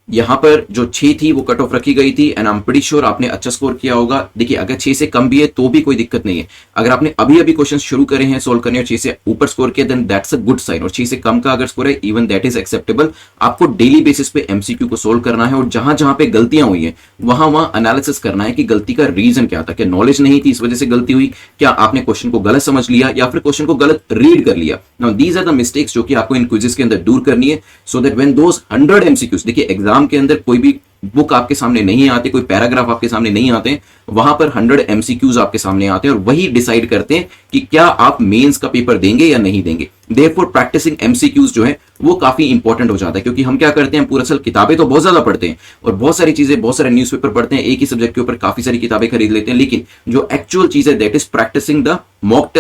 यहां पर जो 6 थी वो कट ऑफ रखी गई थी and I am pretty sure आपने अच्छा स्कोर किया होगा। देखिए अगर 6 से कम भी है तो भी कोई दिक्कत नहीं है। अगर आपने अभी अभी क्वेश्चन शुरू करे हैं सोल्व करने और 6 से ऊपर स्कोर किया then that's a good sign, और 6 से कम का अगर स्कोर है इवन दैट इज एक्सेप्टेबल। आपको डेली बेसिस पे एमसीक्यू को सोल्व करना है और जहां जहां पे गलतियां हुई है वहां वहां एनालिसिस करना है कि गलती का रीजन क्या था। क्या नॉलेज नहीं थी इस वजह से गलती हुई, क्या आपने क्वेश्चन को गलत समझ लिया या फिर क्वेश्चन को गलत रीड कर लिया। Now these are the mistakes जो कि आपको इन क्विजेस के अंदर दूर करनी है so that when those 100 MCQs, देखिए एग्जाम के अंदर कोई भी बुक आपके सामने नहीं आती, कोई पैराग्राफ आपके सामने नहीं आते, वहां पर 100 एमसीक्यूज आपके सामने आते हैं और वही डिसाइड करते हैं कि क्या आप मेंस का पेपर देंगे या नहीं देंगे। देयरफॉर प्रैक्टिसिंग एमसीक्यूज जो है वो काफी इंपॉर्टेंट हो जाता है, क्योंकि हम क्या करते हैं, पूरा साल किताबें तो बहुत ज्यादा पढ़ते हैं और बहुत सारी चीजें, बहुत सारे न्यूज़पेपर पढ़ते हैं, एक ही सब्जेक्ट के ऊपर काफी सारी किताबें खरीद लेते हैं, लेकिन जो एक्चुअल चीज है that is practising the mock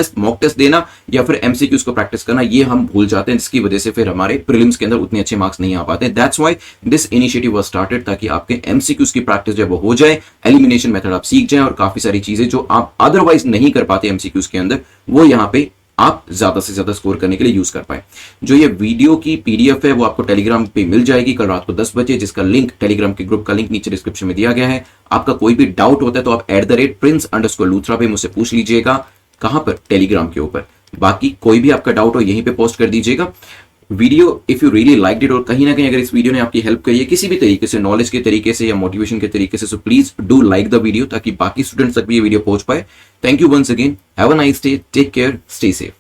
test देना या फिर एमसीक्यूज को प्रैक्टिस करना, ये हम भूल जाते हैं, जिसकी वजह से फिर हमारे प्रीलिम्स के अंदर उतने अच्छे मार्क्स नहीं आ पाते। That's why this initiative was started, ताकि आपके एमसीक्यूज की प्रैक्टिस जो है वो हो जाए, एलिमिनेशन मेथड आप सीख जाएं और काफी सारी चीजें जो आप अदरवाइज नहीं कर पाते एमसीक्यूज के अंदर वो यहां पे आप ज्यादा से ज्यादा स्कोर करने के लिए यूज कर पाए। जो ये वीडियो की पीडीएफ है वो आपको टेलीग्राम पे मिल जाएगी कल रात को 10 बजे, जिसका लिंक, टेलीग्राम के ग्रुप का लिंक नीचे डिस्क्रिप्शन में दिया गया है। आपका कोई भी डाउट होता है तो आप @prince_luthra पे मुझसे पूछ लीजिएगा। कहां पर? टेलीग्राम के ऊपर। बाकी कोई भी आपका डाउट हो यहीं पे पोस्ट कर दीजिएगा। Video if you really liked it, और कहीं ना कहीं अगर इस वीडियो ने आपकी हेल्प करी है किसी भी तरीके से, नॉलेज के तरीके से या मोटिवेशन के तरीके से, so please do like the video ताकि बाकी स्टूडेंट्स तक भी ये वीडियो पहुंच पाए। Thank you once again, have a nice day, take care, stay safe.